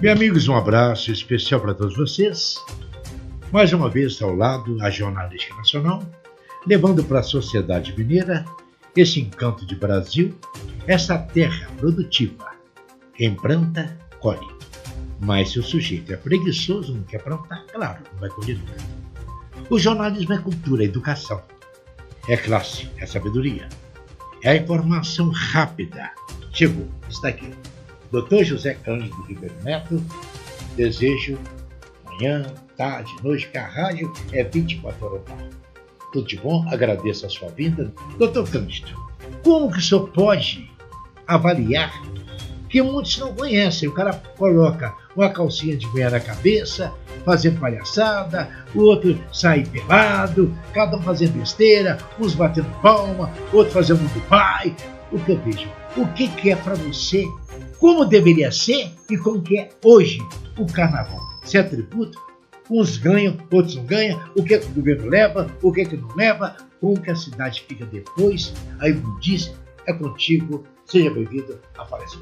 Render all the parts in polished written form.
Meus amigos, um abraço especial para todos vocês. Mais uma vez ao lado a Jornalística Nacional, levando para a sociedade mineira esse encanto de Brasil, essa terra produtiva. Quem planta, colhe. Mas se o sujeito é preguiçoso, não quer plantar, claro, não vai colher nunca. O jornalismo é cultura, é educação. É classe, é sabedoria. É a informação rápida. Chegou, está aqui. Dr. José Cândido Ribeiro Neto, desejo manhã, tarde, noite, que a rádio é 24 horas da tarde. Tudo de bom? Agradeço a sua vinda. Dr. Cândido, como que o senhor pode avaliar que muitos não conhecem? O cara coloca uma calcinha de mulher na cabeça, fazendo palhaçada, o outro sai pelado, cada um fazendo besteira, uns batendo palma, outro fazendo um Dubai. O que eu vejo? O que é para você? Como deveria ser e como que é hoje o carnaval? Se é tributo, uns ganham, outros não ganham, o que é que o governo leva, o que é que não leva, como que a cidade fica depois, aí como diz, é contigo, seja bem-vindo a Palestra.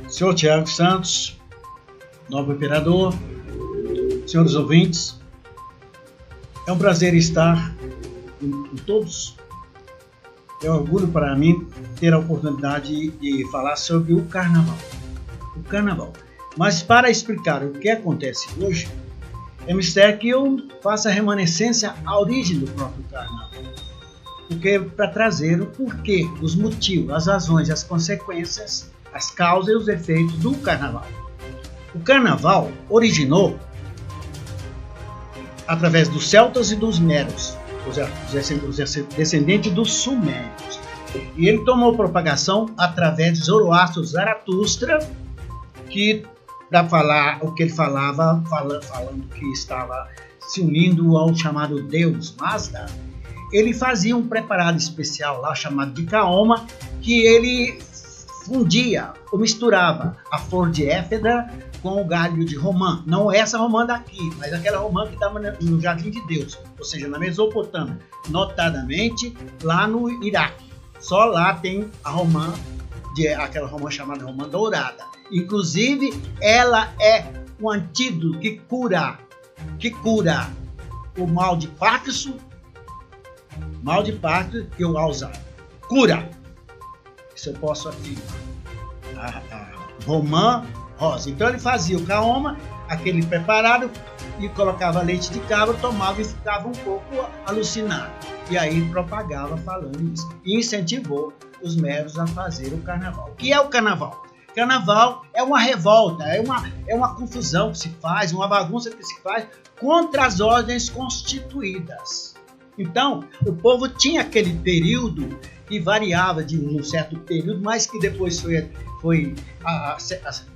Senhor Tiago Santos, novo operador, senhores ouvintes, é um prazer estar com todos. É um orgulho para mim ter a oportunidade de falar sobre o carnaval. O carnaval. Mas para explicar o que acontece hoje, é mistério que eu faça a remanescência à origem do próprio carnaval. Porque para trazer o porquê, os motivos, as razões, as consequências, as causas e os efeitos do carnaval. O carnaval originou através dos celtas e dos meros, os descendentes dos sumérios. E ele tomou propagação através de Zoroastro Zaratustra, que, para falar o que ele falava, falando que estava se unindo ao chamado Deus Mazda, ele fazia um preparado especial lá chamado de Kaoma, que ele fundia ou misturava a flor de éfedra com o galho de romã. Não essa romã daqui, mas aquela romã que estava no Jardim de Deus, ou seja, na Mesopotâmia, notadamente lá no Iraque. Só lá tem a romã, aquela romã chamada romã dourada. Inclusive, ela é um antídoto que cura o mal de Parkinson, e o Alzheimer. Cura! Isso eu posso afirmar. A romã rosa. Então ele fazia o kaoma, aquele preparado, e colocava leite de cabra, tomava e ficava um pouco alucinado. E aí propagava falando isso. E incentivou os meros a fazer o carnaval. O que é o carnaval? Carnaval é uma revolta, é uma confusão que se faz, uma bagunça que se faz contra as ordens constituídas. Então, o povo tinha aquele período que variava de um certo período, mas que depois foi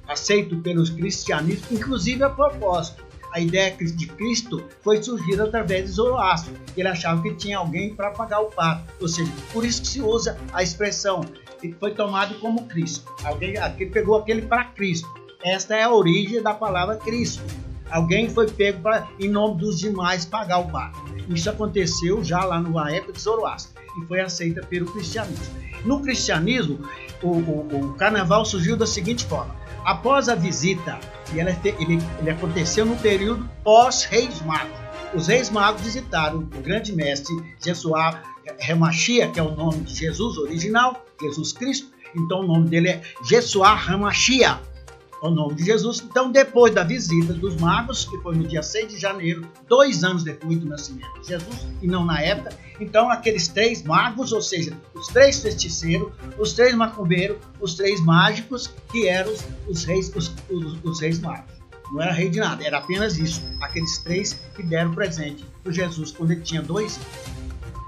aceito pelos cristianismos, inclusive a propósito. A ideia de Cristo foi surgida através de Zoroastro. Ele achava que tinha alguém para pagar o pato. Ou seja, por isso que se usa a expressão que foi tomado como Cristo. Alguém pegou aquele para Cristo. Esta é a origem da palavra Cristo. Alguém foi pego em nome dos demais pagar o pato. Isso aconteceu já lá na época de Zoroastro e foi aceita pelo cristianismo. No cristianismo, o carnaval surgiu da seguinte forma. Após a visita, e ele aconteceu no período pós-Reis Magos. Os Reis Magos visitaram o grande mestre Yeshua HaMashiach, que é o nome de Jesus original, Jesus Cristo. Então o nome dele é Yeshua HaMashiach, o nome de Jesus. Então, depois da visita dos magos, que foi no dia 6 de janeiro, 2 anos depois do nascimento de Jesus, e não na época, então aqueles 3 magos, ou seja, os 3 feiticeiros, os 3 macumbeiros, os 3 mágicos, que eram os reis magos. Não era rei de nada, era apenas isso. Aqueles 3 que deram presente para Jesus quando ele tinha 2 anos.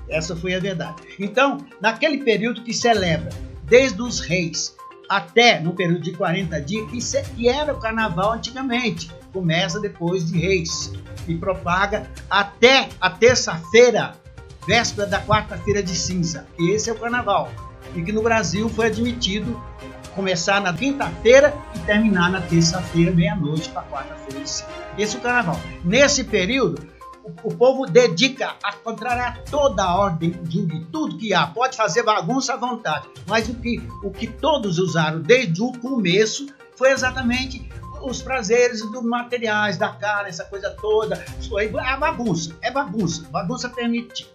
Essa foi a verdade. Então, naquele período que celebra, desde os reis até no período de 40 dias, que era o carnaval antigamente, começa depois de Reis e propaga até a terça-feira, véspera da quarta-feira de cinza, e esse é o carnaval, e que no Brasil foi admitido começar na quinta-feira e terminar na terça-feira, meia-noite, para quarta-feira de cinza. Esse é o carnaval. Nesse período, o povo dedica a contrariar toda a ordem de tudo que há. Pode fazer bagunça à vontade, mas o que todos usaram desde o começo foi exatamente os prazeres dos materiais, da carne, essa coisa toda. Isso aí é bagunça permitida,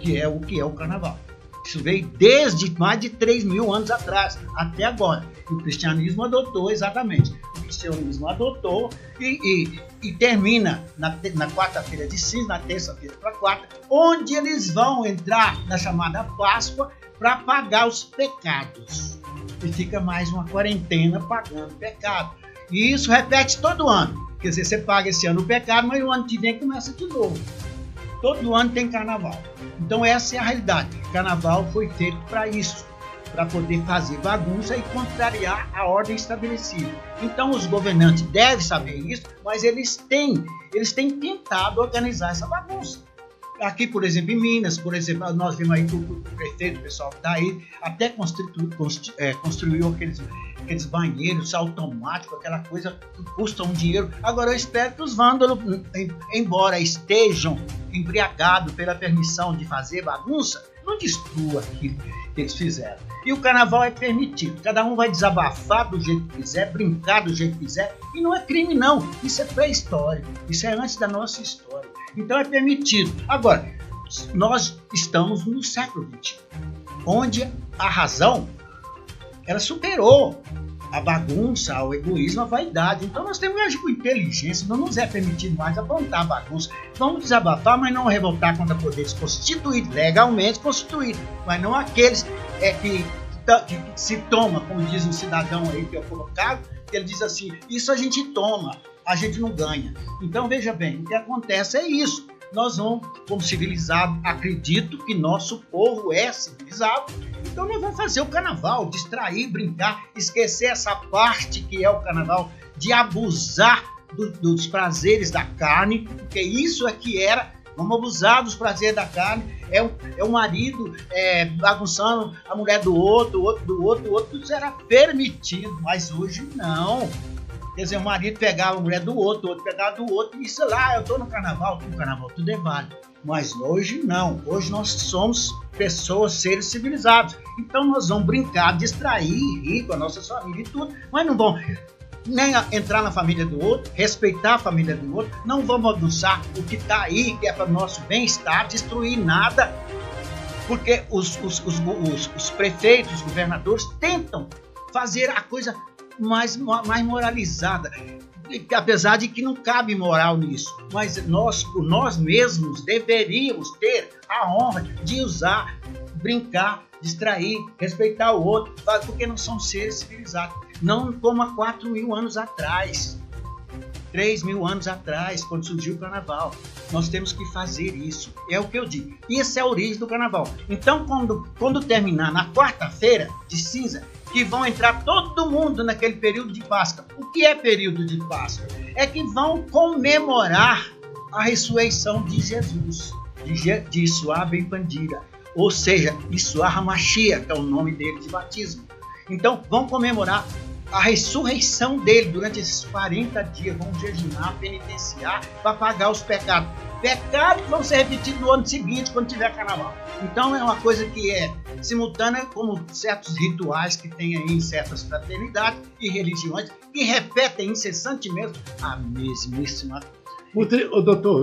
que é o carnaval. Isso veio desde mais de 3.000 anos atrás, até agora. E o cristianismo adotou exatamente. O cristianismo adotou e termina na quarta-feira de cinza, na terça-feira para quarta, onde eles vão entrar na chamada Páscoa para pagar os pecados. E fica mais uma quarentena pagando pecado. E isso repete todo ano. Quer dizer, você paga esse ano o pecado, mas o ano que vem começa de novo. Todo ano tem carnaval. Então essa é a realidade. Carnaval foi feito para isso, para poder fazer bagunça e contrariar a ordem estabelecida. Então os governantes devem saber isso, mas eles têm tentado organizar essa bagunça. Aqui, por exemplo, em Minas, por exemplo, nós vimos aí que o prefeito, o pessoal que está aí, até construiu aqueles banheiros automáticos, aquela coisa que custa um dinheiro. Agora eu espero que os vândalos, embora estejam embriagados pela permissão de fazer bagunça, não destrua aquilo que eles fizeram. E o carnaval é permitido, cada um vai desabafar do jeito que quiser, brincar do jeito que quiser, e não é crime não, isso é pré-histórico, isso é antes da nossa história. Então é permitido. Agora, nós estamos no século XXI, onde a razão, ela superou a bagunça, o egoísmo, a vaidade. Então nós temos que agir com inteligência, não nos é permitido mais aprontar bagunça. Vamos desabafar, mas não revoltar contra poderes constituídos, legalmente constituídos, mas não aqueles que se toma, como diz um cidadão aí que é colocado, que ele diz assim, isso a gente toma, a gente não ganha. Então veja bem, o que acontece é isso. Nós vamos, como civilizados, acredito que nosso povo é civilizado, então nós vamos fazer o carnaval, distrair, brincar, esquecer essa parte que é o carnaval, de abusar dos prazeres da carne, porque isso é que era, vamos abusar dos prazeres da carne, é o marido bagunçando a mulher do outro, isso era permitido, mas hoje não. Quer dizer, o marido pegava a mulher do outro pegava do outro, e sei lá, eu estou no carnaval tudo é válido. Mas hoje não, hoje nós somos pessoas, seres civilizados. Então nós vamos brincar, distrair, rir com a nossa família e tudo, mas não vamos nem entrar na família do outro, respeitar a família do outro, não vamos bagunçar o que está aí, que é para o nosso bem-estar, destruir nada. Porque os prefeitos, os governadores tentam fazer a coisa mais moralizada, apesar de que não cabe moral nisso, mas nós mesmos deveríamos ter a honra de usar, brincar, distrair, respeitar o outro, porque nós somos seres civilizados, não como há 4.000 anos atrás, 3.000 anos atrás, quando surgiu o carnaval. Nós temos que fazer isso, é o que eu digo, isso é a origem do carnaval. Então quando terminar na quarta-feira de cinza, que vão entrar todo mundo naquele período de Páscoa. O que é período de Páscoa? É que vão comemorar a ressurreição de Jesus, de Yeshua ben Pandira, ou seja, Yeshua HaMashiach, que é o nome dele de batismo. Então, vão comemorar a ressurreição dele durante esses 40 dias, vão jejuar, penitenciar, para pagar os pecados. Pecados vão ser repetidos no ano seguinte, quando tiver carnaval. Então é uma coisa que é simultânea, como certos rituais que tem aí em certas fraternidades e religiões, que repetem incessantemente a mesmíssima coisa. Doutor,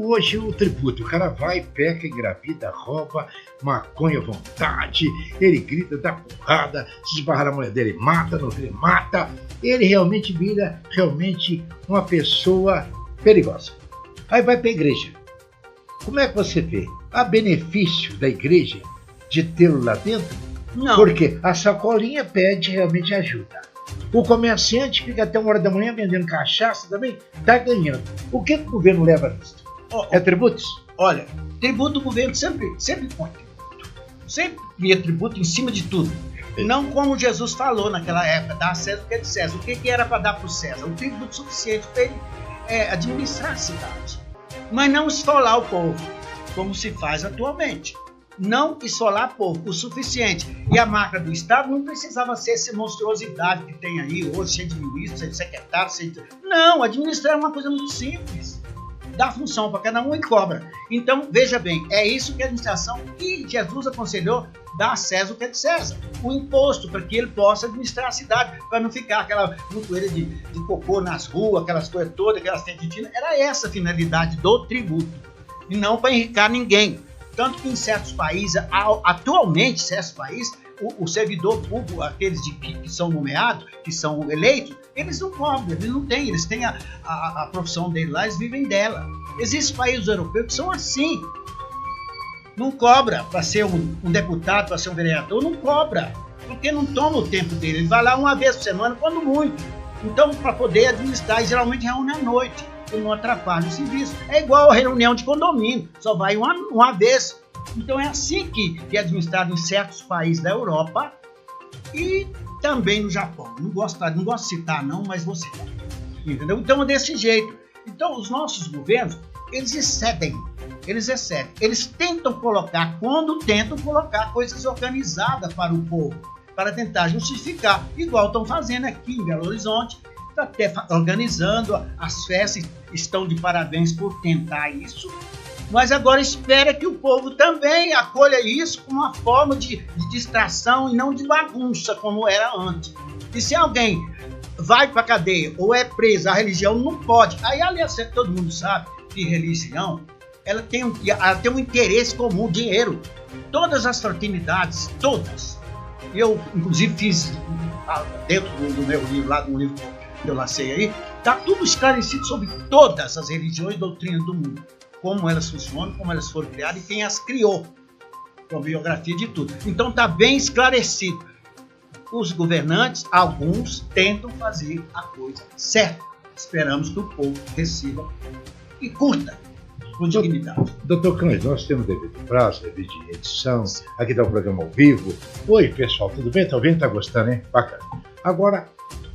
hoje o tributo, o cara vai, peca, engravida, rouba, maconha à vontade, ele grita, dá porrada, se esbarrar na mulher dele, mata, não ele mata, ele realmente vira uma pessoa perigosa. Aí vai para a igreja. Como é que você vê? Há benefício da igreja de tê-lo lá dentro? Não. Porque a sacolinha pede realmente ajuda. O comerciante fica até 1 hora da manhã vendendo cachaça também, está ganhando. O que o governo leva nisso? É tributos? Olha, tributo o governo sempre põe tributo. Sempre via tributo em cima de tudo. Não como Jesus falou naquela época, dar a César o que é de César. O que era para dar para o César? O tributo suficiente para ele administrar a cidade. Mas não esfolar o povo, como se faz atualmente. Não esfolar o povo o suficiente. E a marca do Estado não precisava ser essa monstruosidade que tem aí hoje, cheio de ministros, cheio de secretários, Não, administrar é uma coisa muito simples. dá função para cada um e cobra. Então, veja bem, é isso que a administração que Jesus aconselhou, dar a César o que é de César. O imposto, para que ele possa administrar a cidade, para não ficar aquela montoeira de cocô nas ruas, aquelas coisas todas, aquelas tentitinas. Era essa a finalidade do tributo, e não para enricar ninguém. Tanto que em certos países, atualmente, certos países, o servidor público, aqueles que são nomeados, que são eleitos, eles não cobram, eles não têm, eles têm a profissão deles lá, eles vivem dela. Existem países europeus que são assim. Não cobra para ser um deputado, para ser um vereador, não cobra, porque não toma o tempo dele. Ele vai lá uma vez por semana, quando muito. Então, para poder administrar, geralmente reúne à noite, que não atrapalha o serviço. É igual a reunião de condomínio, só vai uma vez. Então é assim que é administrado em certos países da Europa e também no Japão. Não gosto de citar não, mas vou citar. Entendeu? Então é desse jeito. Então os nossos governos, eles excedem. Eles tentam colocar, quando tentam colocar coisas organizadas para o povo, para tentar justificar, igual estão fazendo aqui em Belo Horizonte, está até organizando, as festas estão de parabéns por tentar isso. Mas agora espera que o povo também acolha isso como uma forma de distração e não de bagunça, como era antes. E se alguém vai para a cadeia ou é preso, a religião não pode. Aí, aliás, todo mundo sabe que religião ela tem um interesse comum, dinheiro. Todas as fraternidades, todas. Eu, inclusive, fiz dentro do meu livro, lá do livro que eu lancei aí, está tudo esclarecido sobre todas as religiões e doutrinas do mundo. Como elas funcionam, como elas foram criadas e quem as criou, com biografia de tudo. Então está bem esclarecido. Os governantes, alguns, tentam fazer a coisa certa. Esperamos que o povo receba e curta com dignidade. Doutor Cândido, nós temos devido prazo, devido de edição, aqui está o programa ao vivo. Oi, pessoal, tudo bem? Está ouvindo? Está gostando, hein? Bacana. Agora,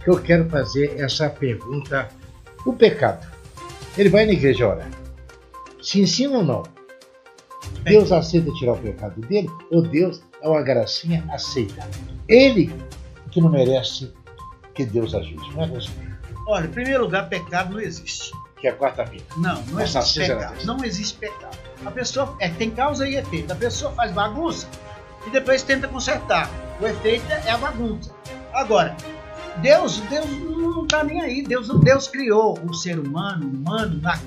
eu quero fazer essa pergunta. O pecado, ele vai na igreja orar? Se ensina ou não? Deus aceita tirar o pecado dele? Ou Deus é uma gracinha, aceita? Ele que não merece que Deus ajude, não é você? Olha, em primeiro lugar, pecado não existe. Que é a quarta-feira. Não existe pecado. Não existe pecado. A pessoa tem causa e efeito. A pessoa faz bagunça e depois tenta consertar. O efeito é a bagunça. Agora, Deus não está nem aí. Deus criou o ser humano,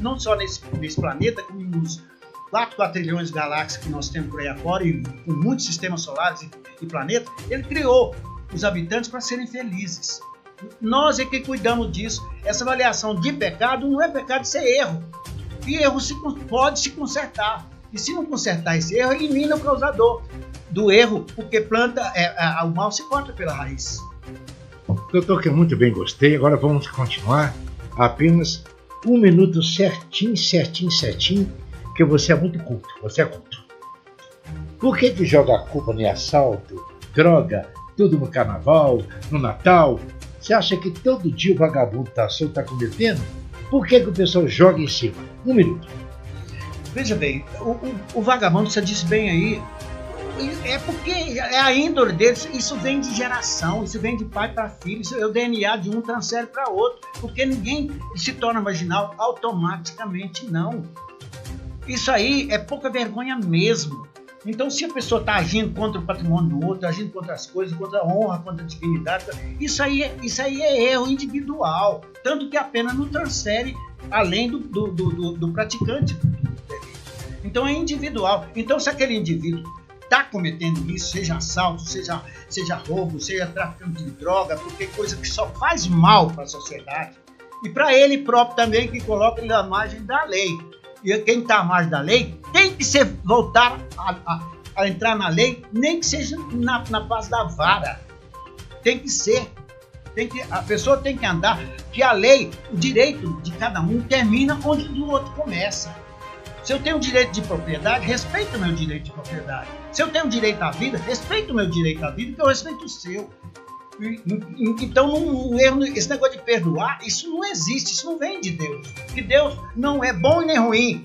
não só nesse planeta, como nos 4 quatrilhões de galáxias que nós temos por aí afora, e com muitos sistemas solares e planetas. Ele criou os habitantes para serem felizes. Nós é que cuidamos disso. Essa avaliação de pecado não é pecado, isso é erro. E erro pode se consertar. E se não consertar esse erro, elimina o causador do erro, porque o mal se corta pela raiz. Doutor, que eu muito bem gostei. Agora vamos continuar. Apenas 1 minuto certinho, que você é muito culto. Você é culto. Por que joga a culpa em assalto, droga, tudo no carnaval, no Natal? Você acha que todo dia o vagabundo está solto, está cometendo? Por que o pessoal joga em cima? 1 minuto. Veja bem, o vagabundo, você disse bem aí, é porque é a índole deles, isso vem de geração, isso vem de pai para filho, isso é o DNA de um transfere para outro, porque ninguém se torna marginal automaticamente, não. Isso aí é pouca vergonha mesmo. Então, se a pessoa está agindo contra o patrimônio do outro, agindo contra as coisas, contra a honra, contra a dignidade, isso aí é erro individual. Tanto que a pena não transfere além do praticante. Então, é individual. Então, se aquele indivíduo está cometendo isso, seja assalto, seja roubo, seja traficante de droga, porque é coisa que só faz mal para a sociedade, e para ele próprio também, que coloca ele à margem da lei. E quem está à margem da lei tem que voltar a entrar na lei, nem que seja na base da vara. Tem que ser. A pessoa tem que andar, que a lei, o direito de cada um termina onde o outro começa. Se eu tenho direito de propriedade, respeita o meu direito de propriedade. Se eu tenho direito à vida, respeita o meu direito à vida, que eu respeito o seu. Então, esse negócio de perdoar, isso não existe, isso não vem de Deus. Porque Deus não é bom e nem ruim.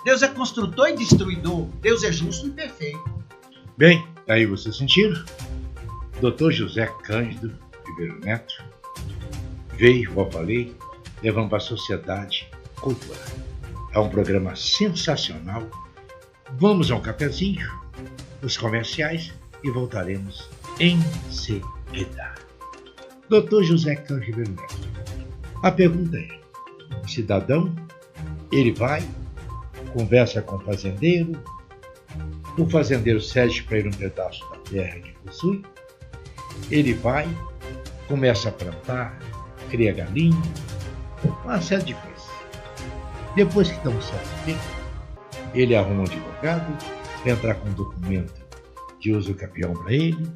Deus é construtor e destruidor. Deus é justo e perfeito. Bem, aí vocês sentiram? Dr. José Cândido Ribeiro Neto veio, como eu falei, levando para a sociedade cultura. É um programa sensacional. Vamos a um cafezinho, os comerciais, e voltaremos em seguida. Dr. José Carlos Ribeiro Neto. A pergunta é: o cidadão, ele vai, conversa com o fazendeiro cede para ele um pedaço da terra que possui, ele vai, começa a plantar, cria galinha, uma série de coisas. Depois que dá um certo tempo, ele arruma um advogado, entra com um documento de uso capião para ele,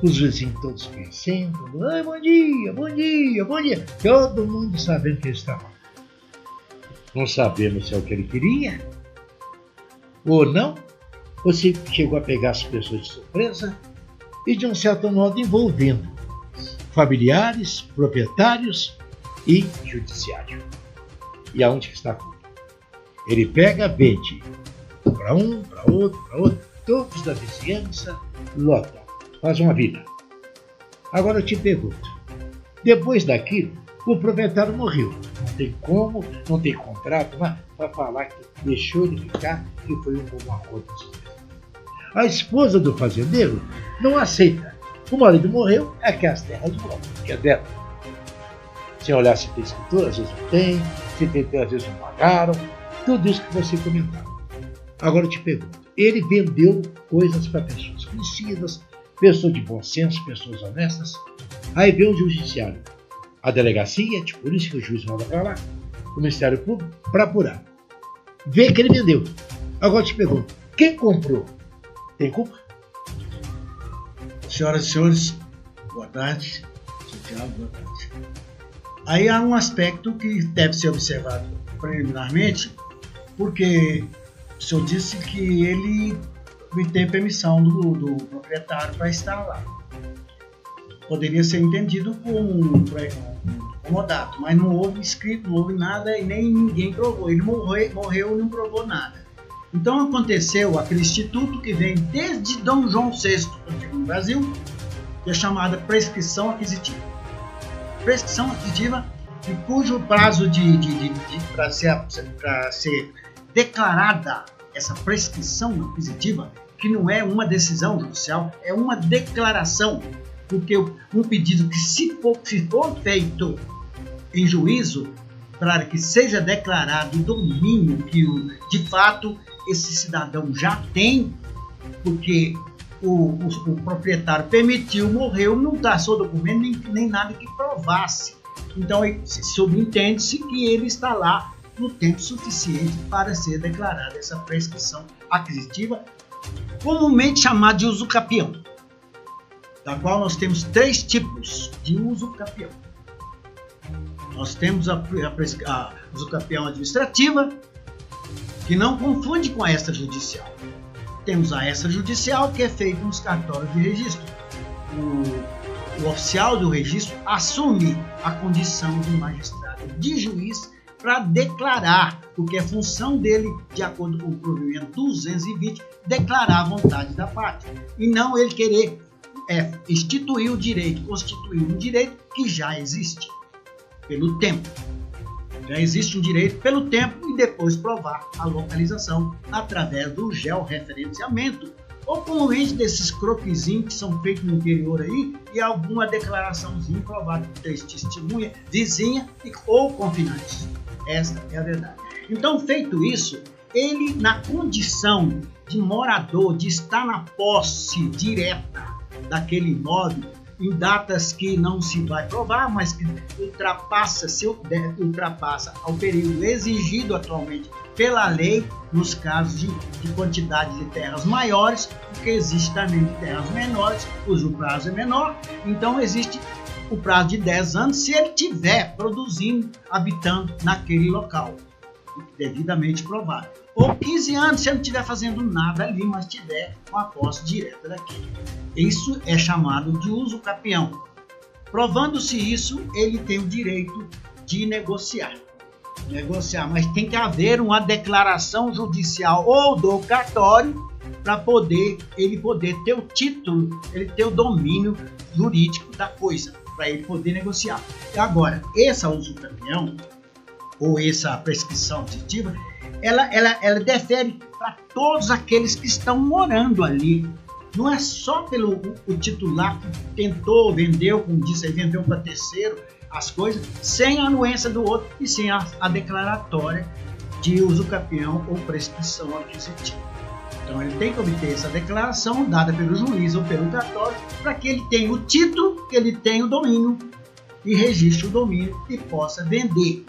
os vizinhos todos conhecendo, ai, bom dia, bom dia, bom dia, todo mundo sabendo que ele está mal. Não sabemos se é o que ele queria ou não, ou se chegou a pegar as pessoas de surpresa e, de um certo modo, envolvendo familiares, proprietários e judiciário. E aonde que está a culpa? Ele pega, vende para um, para outro, todos da vizinhança, lota, faz uma vida. Agora eu te pergunto, depois daquilo, o proprietário morreu. Não tem como, não tem contrato, mas para falar que deixou ele ficar e foi um bom acordo. A esposa do fazendeiro não aceita. O marido morreu, é que as terras de volta, que é dela. Sem olhar se tem escritura, às vezes não tem, se tem, às vezes não pagaram, tudo isso que você comentava. Agora eu te pergunto, ele vendeu coisas para pessoas conhecidas, pessoas de bom senso, pessoas honestas, aí vem o judiciário, a delegacia, por isso que o juiz manda para lá, o Ministério Público, para apurar. Vê que ele vendeu. Agora eu te pergunto, quem comprou? Tem culpa? Senhoras e senhores, boa tarde. Tiago, boa tarde. Aí há um aspecto que deve ser observado preliminarmente, porque o senhor disse que ele tem permissão do proprietário para estar lá. Poderia ser entendido como um comodato, mas não houve escrito, não houve nada e nem ninguém provou. Ele morreu e não provou nada. Então aconteceu aquele instituto que vem desde Dom João VI no Brasil, que é chamada prescrição aquisitiva. Prescrição aquisitiva, e cujo prazo para ser declarada essa prescrição aquisitiva, que não é uma decisão judicial, é uma declaração, porque um pedido que se for feito em juízo, para que seja declarado o domínio que de fato esse cidadão já tem, porque o proprietário permitiu, morreu, não traçou documento nem nada que provasse. Então subentende-se que ele está lá no tempo suficiente para ser declarada essa prescrição aquisitiva, comumente chamada de uso capião, da qual nós temos 3 tipos de uso capião. Nós temos a uso capião administrativa, que não confunde com a extrajudicial. Temos a extrajudicial, que é feita nos cartórios de registro. O oficial do registro assume a condição de magistrado, de juiz, para declarar, porque é função dele, de acordo com o provimento 220, declarar a vontade da parte. E não ele querer instituir o direito, constituir um direito que já existe pelo tempo. Já existe um direito pelo tempo e depois provar a localização através do georreferenciamento, ou comumente desses croquisinhos que são feitos no interior aí, e alguma declaraçãozinha provada por 3 testemunhas, vizinha ou confinantes. Esta é a verdade. Então, feito isso, ele, na condição de morador, de estar na posse direta daquele imóvel, em datas que não se vai provar, mas que ultrapassa ao período exigido atualmente pela lei, nos casos de quantidade de terras maiores, porque existe também de terras menores, cujo prazo é menor. Então existe o prazo de 10 anos se ele estiver produzindo, habitando naquele local, devidamente provado. Ou 15 anos se ele não estiver fazendo nada ali, mas estiver com a posse direta daquele. Isso é chamado de uso capião. Provando-se isso, ele tem o direito de negociar, mas tem que haver uma declaração judicial ou do cartório para ele poder ter o título, ele ter o domínio jurídico da coisa, para ele poder negociar. Agora, esse uso capião, ou essa prescrição aditiva, ela defere para todos aqueles que estão morando ali. Não é só pelo o titular que tentou, vendeu, como disse aí, vendeu para terceiro as coisas, sem a anuência do outro e sem a declaratória de uso capião ou prescrição aquisitiva. Então ele tem que obter essa declaração dada pelo juiz ou pelo cartório para que ele tenha o título, que ele tenha o domínio e registre o domínio e possa vender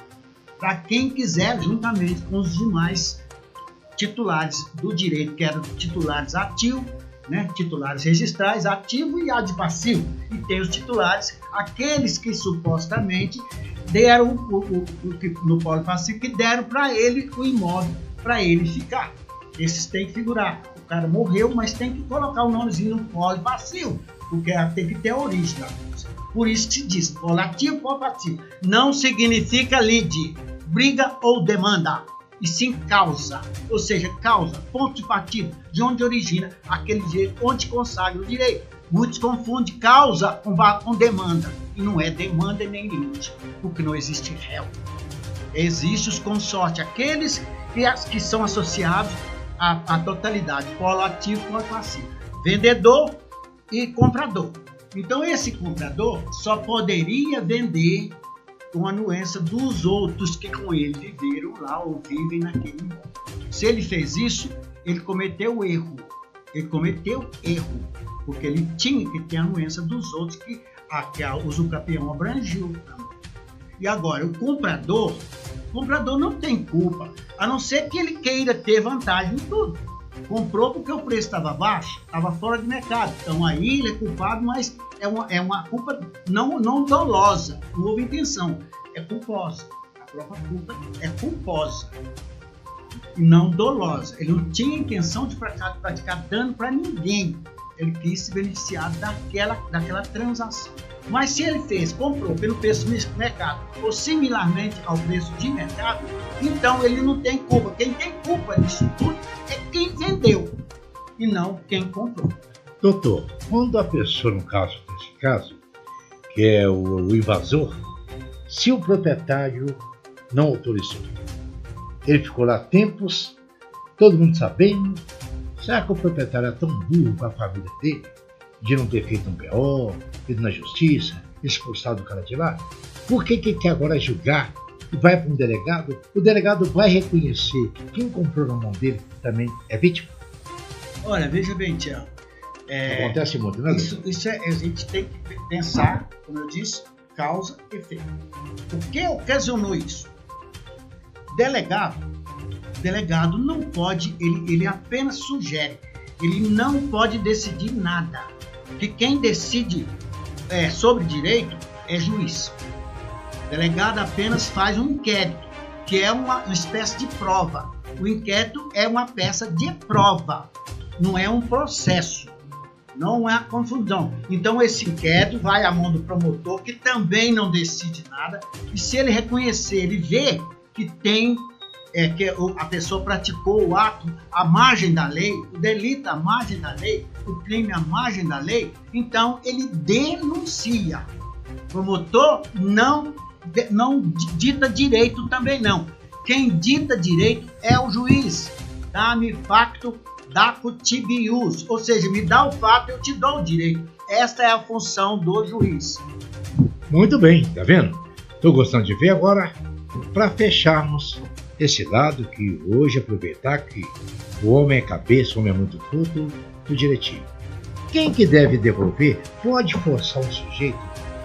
para quem quiser, juntamente com os demais titulares do direito, que eram titulares ativos, né? Titulares registrais, ativo e adpassivo. E tem os titulares, aqueles que supostamente deram no polo passivo, que deram para ele o imóvel, para ele ficar. Esses têm que figurar. O cara morreu, mas tem que colocar o nomezinho no polo passivo, porque tem que ter a origem da coisa. Por isso que se diz polo ativo, polo passivo. Não significa lide, briga ou demanda, e sim causa, ou seja, causa, ponto de partida, de onde origina aquele direito, onde consagra o direito. Muitos confundem causa com demanda, e não é demanda nem lide, porque não existe réu. Existem os consortes, aqueles que são associados à totalidade, polo ativo e polo passivo, vendedor e comprador. Então esse comprador só poderia vender com a anuência dos outros que com ele viveram lá ou vivem naquele imóvel. Se ele fez isso, ele cometeu erro. Ele cometeu erro, porque ele tinha que ter a anuência dos outros que o usucapião abrangiu. E agora, o comprador não tem culpa, a não ser que ele queira ter vantagem em tudo. Comprou porque o preço estava baixo, estava fora de mercado. Então aí ele é culpado, mas é uma culpa não dolosa, não houve intenção, é culposa. A própria culpa é culposa e não dolosa. Ele não tinha intenção de praticar dano para ninguém. Ele quis se beneficiar daquela transação. Mas se ele comprou pelo preço de mercado ou similarmente ao preço de mercado, então ele não tem culpa. Quem tem culpa disso tudo é quem vendeu e não quem comprou. Doutor, quando a pessoa, nesse caso, que é o invasor, se o proprietário não autorizou, ele ficou lá tempos, todo mundo sabendo, será que o proprietário é tão burro com a família dele, de não ter feito um BO, ido na justiça, expulsado o cara de lá? Por que quer agora julgar e vai para um delegado? O delegado vai reconhecer que quem comprou na mão dele também é vítima? Olha, veja bem, Tiago. Acontece muito, né? Isso a gente tem que pensar, como eu disse, causa e efeito. O que ocasionou isso? Delegado não pode, ele apenas sugere, ele não pode decidir nada. Que quem decide sobre direito é juiz. O delegado apenas faz um inquérito, que é uma espécie de prova. O inquérito é uma peça de prova, não é um processo, não há confusão. Então esse inquérito vai à mão do promotor, que também não decide nada, e se ele reconhecer, ele vê que que a pessoa praticou o ato à margem da lei, o delito à margem da lei, o crime à margem da lei, então ele denuncia. O promotor não dita direito também não. Quem dita direito é o juiz. Dá-me facto, daco tibius, ou seja, me dá o fato, eu te dou o direito. Esta é a função do juiz. Muito bem, tá vendo? Estou gostando de ver agora, para fecharmos esse lado, que hoje aproveitar que o homem é cabeça, o homem é muito fruto do direitinho. Quem que deve devolver pode forçar um sujeito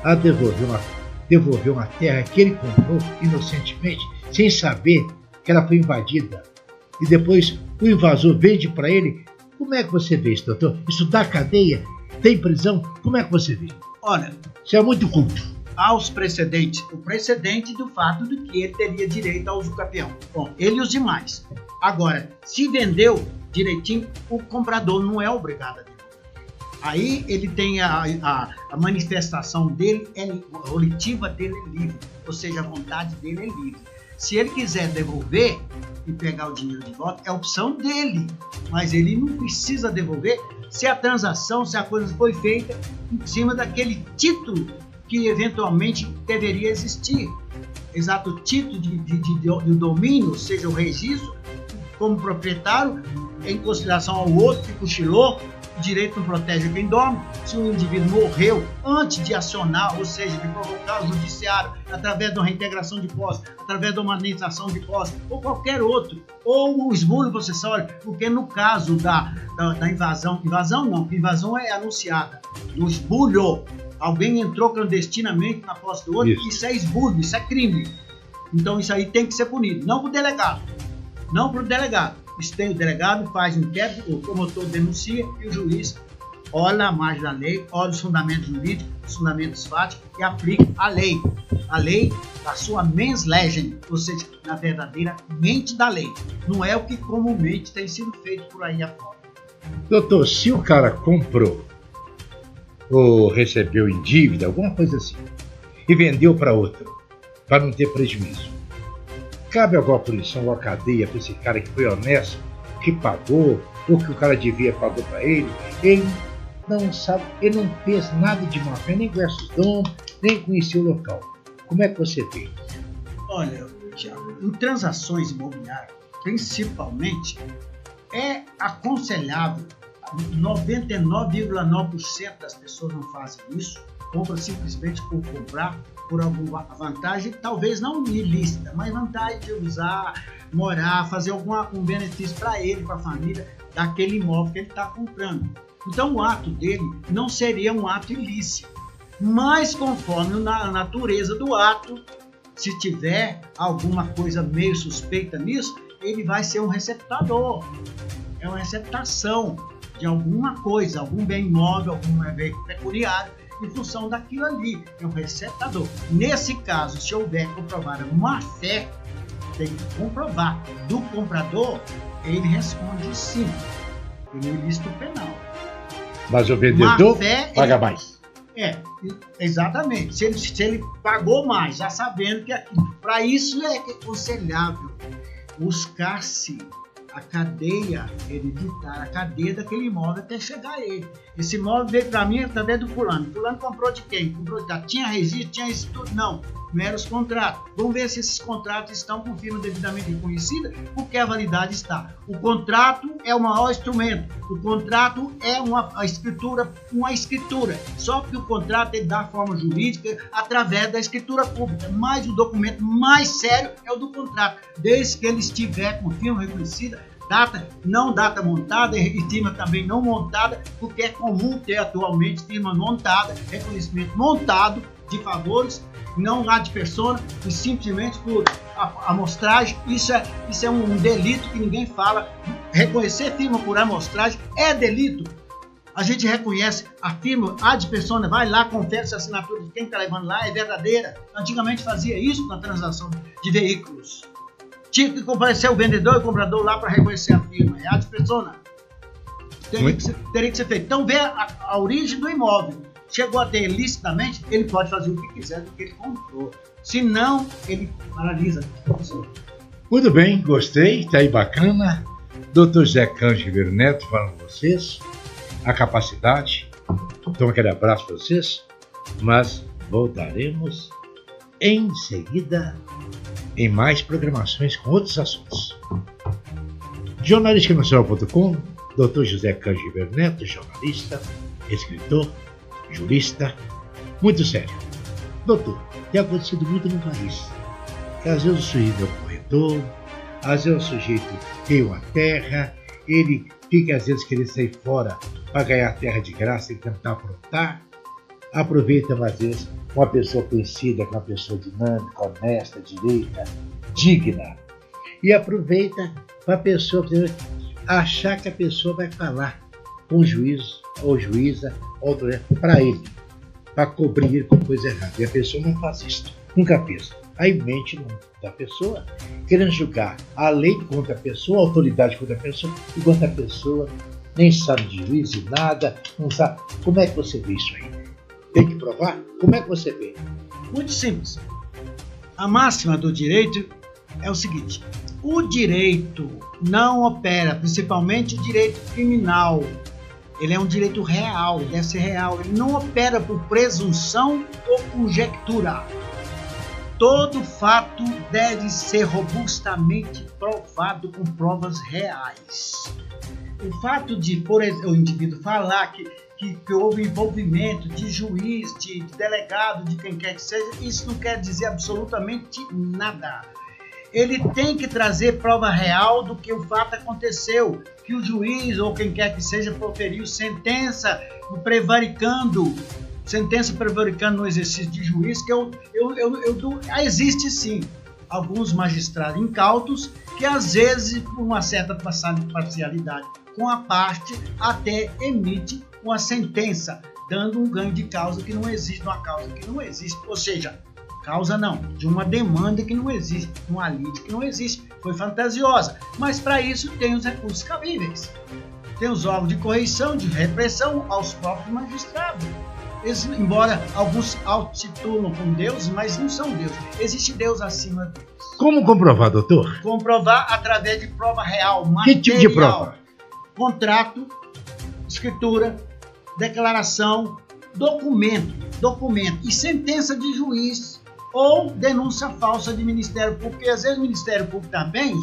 a devolver uma terra que ele comprou inocentemente, sem saber que ela foi invadida, e depois o invasor vende para ele. Como é que você vê isso, doutor? Isso dá cadeia? Tem prisão? Como é que você vê? Olha, isso é muito culto. Há os precedentes, o precedente do fato de que ele teria direito ao usucapião. Bom, ele e os demais. Agora, se vendeu direitinho, o comprador não é obrigado a devolver. Aí ele tem a manifestação dele, a volitiva dele é livre, ou seja, a vontade dele é livre. Se ele quiser devolver e pegar o dinheiro de volta, é opção dele, mas ele não precisa devolver se a transação, se a coisa foi feita em cima daquele título que eventualmente deveria existir. exato título de domínio, ou seja, o registro, como proprietário, em consideração ao outro que cochilou. O direito não protege quem dorme. Se um indivíduo morreu antes de acionar, ou seja, de provocar o judiciário através de uma reintegração de posse, através de uma amenização de posse, ou qualquer outro, ou o esbulho possessório, porque no caso da invasão não, é anunciada, do esbulho, alguém entrou clandestinamente na posse do outro, isso é esbulho, isso é crime. Então isso aí tem que ser punido, não para o delegado, não para o delegado. Tem o delegado, faz o inquérito, o promotor denuncia e o juiz olha a margem da lei, olha os fundamentos jurídicos, os fundamentos fáticos e aplica a lei da sua mens legem, ou seja, na verdadeira mente da lei. Não é o que comumente tem sido feito por aí afora. Doutor, se o cara comprou ou recebeu em dívida, alguma coisa assim, e vendeu para outro, para não ter prejuízo, cabe alguma punição ou cadeia para esse cara que foi honesto, que pagou, ou que o cara devia pagou para ele não sabe, ele não fez nada de má fé, nem conhece os donos, nem conhecia o local. Como é que você vê? Olha, Thiago, em transações imobiliárias, principalmente, é aconselhável, 99,9% das pessoas não fazem isso, compra simplesmente por comprar, por alguma vantagem, talvez não ilícita, mas vantagem de usar, morar, fazer um benefício para ele, para a família, daquele imóvel que ele está comprando. Então o ato dele não seria um ato ilícito, mas conforme a natureza do ato, se tiver alguma coisa meio suspeita nisso, ele vai ser um receptador, é uma receptação de alguma coisa, algum bem imóvel, algum bem pecuniário, em função daquilo ali, é um receptador. Nesse caso, se houver comprovada má fé, tem que comprovar do comprador, ele responde sim, pelo ilícito penal. Mas o vendedor paga mais. Exatamente. Se ele pagou mais, já sabendo que aquilo. Para isso é aconselhável buscar-se a cadeia hereditária, a cadeia daquele imóvel até chegar a ele. Esse imóvel veio para mim através do fulano. Fulano comprou de quem? Comprou de... Tinha registro, tinha isso tudo? Não. Meros contratos. Vamos ver se esses contratos estão com firma devidamente reconhecida, porque a validade está. O contrato é o maior instrumento. O contrato é uma escritura. Só que o contrato ele dá forma jurídica através da escritura pública. Mas o documento mais sério é o do contrato. Desde que ele estiver com firma reconhecida, data montada e firma também não montada, porque é comum ter atualmente firma montada, reconhecimento montado de favores, não lá de persona, e simplesmente por amostragem. Isso é um delito que ninguém fala. Reconhecer firma por amostragem é delito. A gente reconhece a firma ad persona, vai lá, confere se a assinatura de quem está levando lá é verdadeira. Antigamente fazia isso na transação de veículos. Tinha que comparecer o vendedor e o comprador lá para reconhecer a firma. É ad persona. Teria que ser feito. Então, vê a origem do imóvel. Chegou a ter ilicitamente, ele pode fazer o que quiser do que ele comprou. Se não, ele paralisa. Muito bem, gostei, tá aí bacana. Dr. José Cândido Ribeiro Neto falando com vocês. A capacidade. Então, aquele abraço para vocês. Mas voltaremos em seguida em mais programações com outros assuntos. Jornalisticanacional.com, Dr. José Cândido Ribeiro Neto, jornalista, escritor, jurista, muito sério. Doutor, tem acontecido muito no país. Às vezes o sujeito é um corretor, às vezes o sujeito tem uma terra, ele fica às vezes querendo sair fora para ganhar terra de graça e tentar aprontar. Aproveita às vezes uma pessoa conhecida, uma pessoa dinâmica, honesta, direita, digna. E aproveita para a pessoa achar que a pessoa vai falar com o juiz ou juíza para ele, para cobrir ele com coisa errada. E a pessoa não faz isso, nunca fez. Aí mente no mundo da pessoa, querendo julgar a lei contra a pessoa, a autoridade contra a pessoa, enquanto a pessoa nem sabe de juízo e nada, não sabe. Como é que você vê isso aí? Tem que provar? Como é que você vê? Muito simples. A máxima do direito é o seguinte: o direito não opera, principalmente o direito criminal. Ele é um direito real, ele deve ser real. Ele não opera por presunção ou conjectura. todo fato deve ser robustamente provado com provas reais. O fato de, por exemplo, o indivíduo falar que houve envolvimento de juiz, de delegado, de quem quer que seja, isso não quer dizer absolutamente nada. Ele tem que trazer prova real do que o fato aconteceu, que o juiz ou quem quer que seja proferiu sentença prevaricando no exercício de juiz, que existe sim alguns magistrados incautos que às vezes, por uma certa parcialidade com a parte, até emite uma sentença, dando um ganho de causa que não existe, uma causa que não existe, ou seja, causa não, de uma demanda que não existe, um alívio que não existe, foi fantasiosa, mas para isso tem os recursos cabíveis, tem os órgãos de correição, de repressão aos próprios magistrados. Eles, embora alguns auto-titulam como deuses, mas não são deuses, existe Deus acima deles. Como comprovar, doutor? Comprovar através de prova real, material. Que tipo de prova? Contrato, escritura, declaração, documento e sentença de juiz ou denúncia falsa de Ministério Público, porque às vezes o Ministério Público também,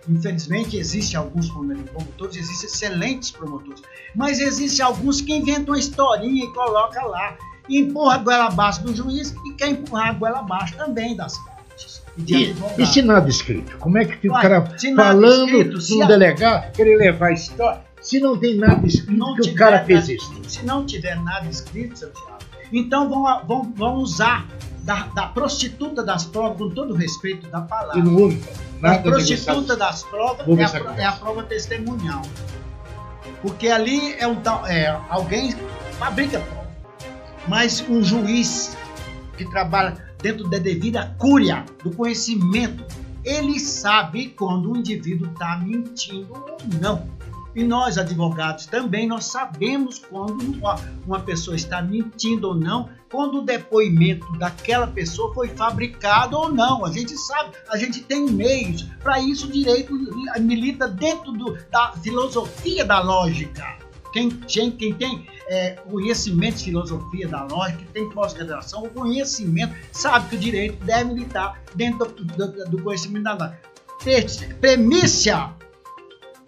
infelizmente, existe alguns promotores, existem excelentes promotores, mas existem alguns que inventam uma historinha e colocam lá, e empurra a goela abaixo do juiz e quer empurrar a goela abaixo também das partes. E se nada escrito? Como é que fica o cara falando num delegado, querer levar a história, se não tem nada escrito que o cara fez isso? Se não tiver nada escrito, seu Thiago, então vão usar da prostituta das provas, com todo o respeito da palavra. E não houve nada. A prostituta das provas é a prova testemunhal. Porque ali alguém fabrica prova. Mas um juiz que trabalha dentro da devida cúria, do conhecimento, ele sabe quando o indivíduo está mentindo ou não. E nós, advogados, também nós sabemos quando uma pessoa está mentindo ou não, quando o depoimento daquela pessoa foi fabricado ou não. A gente sabe, a gente tem meios. Para isso, o direito milita dentro da filosofia da lógica. Quem tem conhecimento de filosofia da lógica, tem pós-graduação, o conhecimento, sabe que o direito deve militar dentro do conhecimento da lógica. Premissa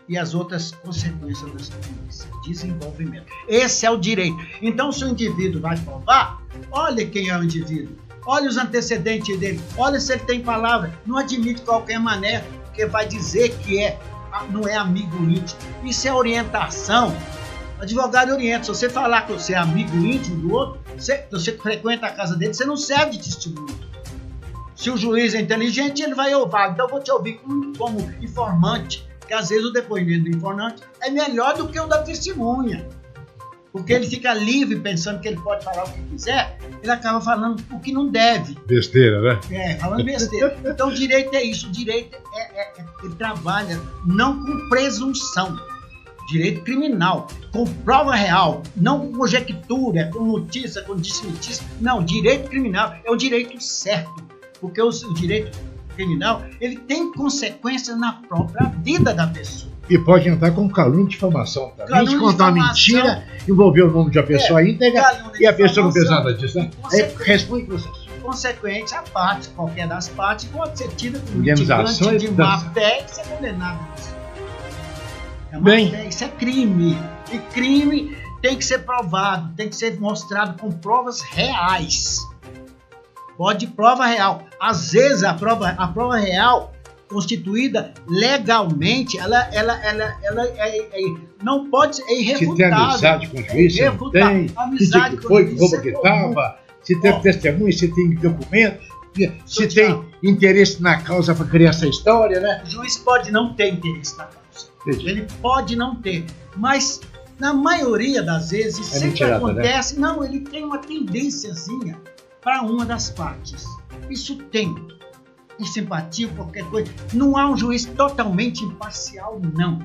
e as outras consequências das premissas. Desenvolvimento. Esse é o direito. Então, se o indivíduo vai provar, olha quem é o indivíduo, olha os antecedentes dele, olha se ele tem palavra, não admite de qualquer maneira, porque vai dizer que não é amigo íntimo. Isso é orientação. O advogado orienta. Se você falar que você é amigo íntimo do outro, você frequenta a casa dele, você não serve de testemunho. Se o juiz é inteligente, ele vai ouvir. Então, eu vou te ouvir como informante, que às vezes o depoimento do informante é melhor do que o da testemunha. Porque ele fica livre pensando que ele pode falar o que quiser, ele acaba falando o que não deve. Besteira, né? Falando besteira. Então o direito é isso, o direito ele trabalha não com presunção. Direito criminal, com prova real, não com conjectura, com notícia, com disse-me-disse. Não, direito criminal é o direito certo. Porque o direito criminal, ele tem consequências na própria vida da pessoa. E pode entrar com calúnia de difamação também. Se contar uma mentira, envolver o nome de uma pessoa íntegra e a pessoa não fez nada disso, né? Responde o processo. Consequente, a parte, qualquer das partes, pode ser tida como indenização de má fé e ser condenado nisso. É má fé, isso é crime. E crime tem que ser provado, tem que ser mostrado com provas reais. Pode prova real. Às vezes a prova real constituída legalmente, ela não pode ser irrefutável. Se tem amizade com o juiz, se não tem, amizade que foi, que roubo que estava, se tem testemunha, se tem documento, se tem interesse na causa para criar essa história, né? O juiz pode não ter interesse na causa. Entendi. Ele pode não ter, mas na maioria das vezes sempre acontece, né? Não, ele tem uma tendênciazinha para uma das partes. Isso tem. Por simpatia, qualquer coisa. Não há um juiz totalmente imparcial, não.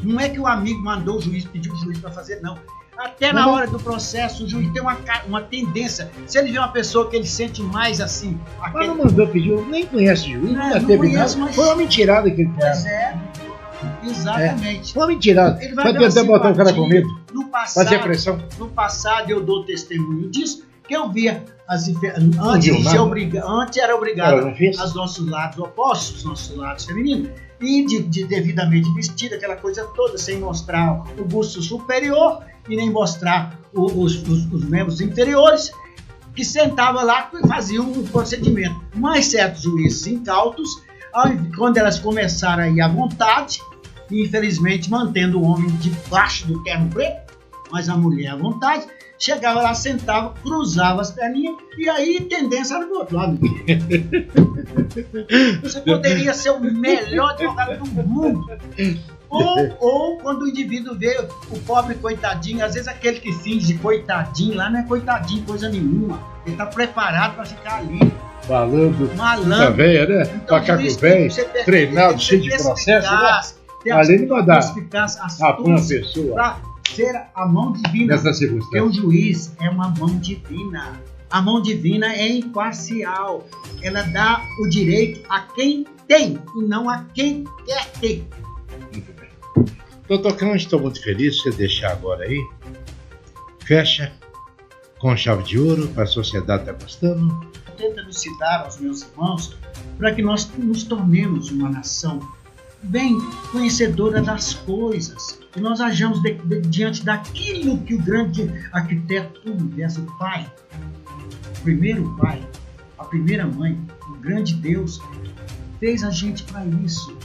Não é que o amigo mandou o juiz, pediu o juiz para fazer, não. Até na hora do processo, o juiz tem uma tendência. Se ele vê uma pessoa que ele sente mais assim... Mas não mandou, pediu, nem conhece o juiz, não teve nada. Mas... Foi uma mentirada que ele fez. Pois é, exatamente. Foi uma mentirada. Vai tentar botar o cara com medo. Fazer pressão. No passado, eu dou testemunho disso, que eu via Antes era obrigado aos nossos lados opostos, os nossos lados femininos, e de devidamente vestida, aquela coisa toda, sem mostrar o busto superior e nem mostrar os membros inferiores, que sentava lá e faziam um procedimento. Mas certos juízes incautos, quando elas começaram a ir à vontade, e infelizmente mantendo o homem debaixo do terno preto, mas a mulher à vontade, chegava lá, sentava, cruzava as perninhas, e aí tendência era do outro lado. Você poderia ser o melhor advogado do mundo. Ou quando o indivíduo vê o pobre coitadinho, às vezes aquele que finge coitadinho lá não é coitadinho coisa nenhuma. Ele está preparado para ficar ali. Malandro. Também, né? Então, Macaco velho, treinado, cheio de processo, né? Além de mandar a uma pessoa para ser a mão divina. Nessa circunstância. Porque o juiz é uma mão divina. A mão divina é imparcial. Ela dá o direito a quem tem e não a quem quer ter. Muito bem. Doutor Cândido, estou muito feliz. Você deixar agora aí. Fecha com chave de ouro para a sociedade está gostando. Tento elucidar aos meus irmãos para que nós nos tornemos uma nação bem conhecedora das coisas. E nós ajamos diante daquilo que o grande arquiteto do universo, o Pai, o primeiro Pai, a primeira Mãe, o grande Deus, fez a gente para isso.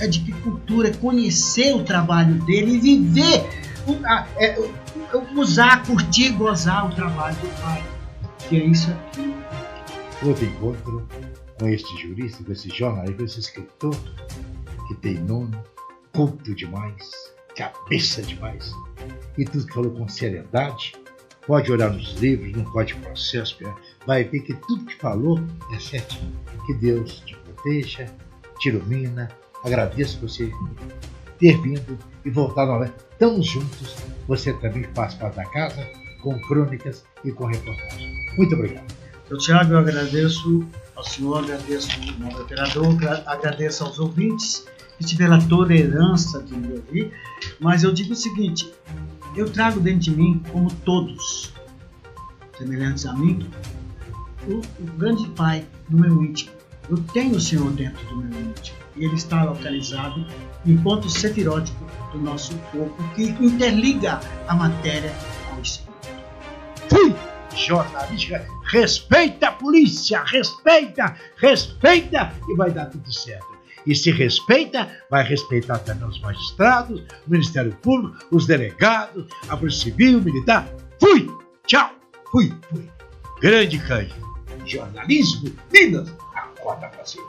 É de que cultura, conhecer o trabalho dele e viver, usar, curtir, gozar o trabalho do Pai. Que é isso aqui. Outro encontro com este jurista, com esse jornalista, com esse escritor que tem nome, culto demais, cabeça demais, e tudo que falou com seriedade. Pode olhar nos livros, no Código de Processo, vai ver que tudo que falou é certinho. Que Deus te proteja, te ilumina. Agradeço você ter vindo e voltar novamente. Estamos juntos. Você também faz parte da casa, com crônicas e com reportagem. Muito obrigado. Eu, Thiago, eu agradeço ao senhor, agradeço ao nosso operador, agradeço aos ouvintes que tiveram a tolerância de me ouvir, mas eu digo o seguinte: eu trago dentro de mim, como todos, semelhantes a mim, o grande Pai no meu íntimo. Eu tenho o Senhor dentro do meu íntimo e Ele está localizado em ponto sefirótico do nosso corpo que interliga a matéria ao espírito. Fui! Jornalística, respeita a polícia, respeita e vai dar tudo certo. E se respeita, vai respeitar também os magistrados, o Ministério Público, os delegados, a Polícia Civil, Militar. Fui! Tchau! Fui! Grande Cândido. Jornalismo, Minas, acorda pra cima.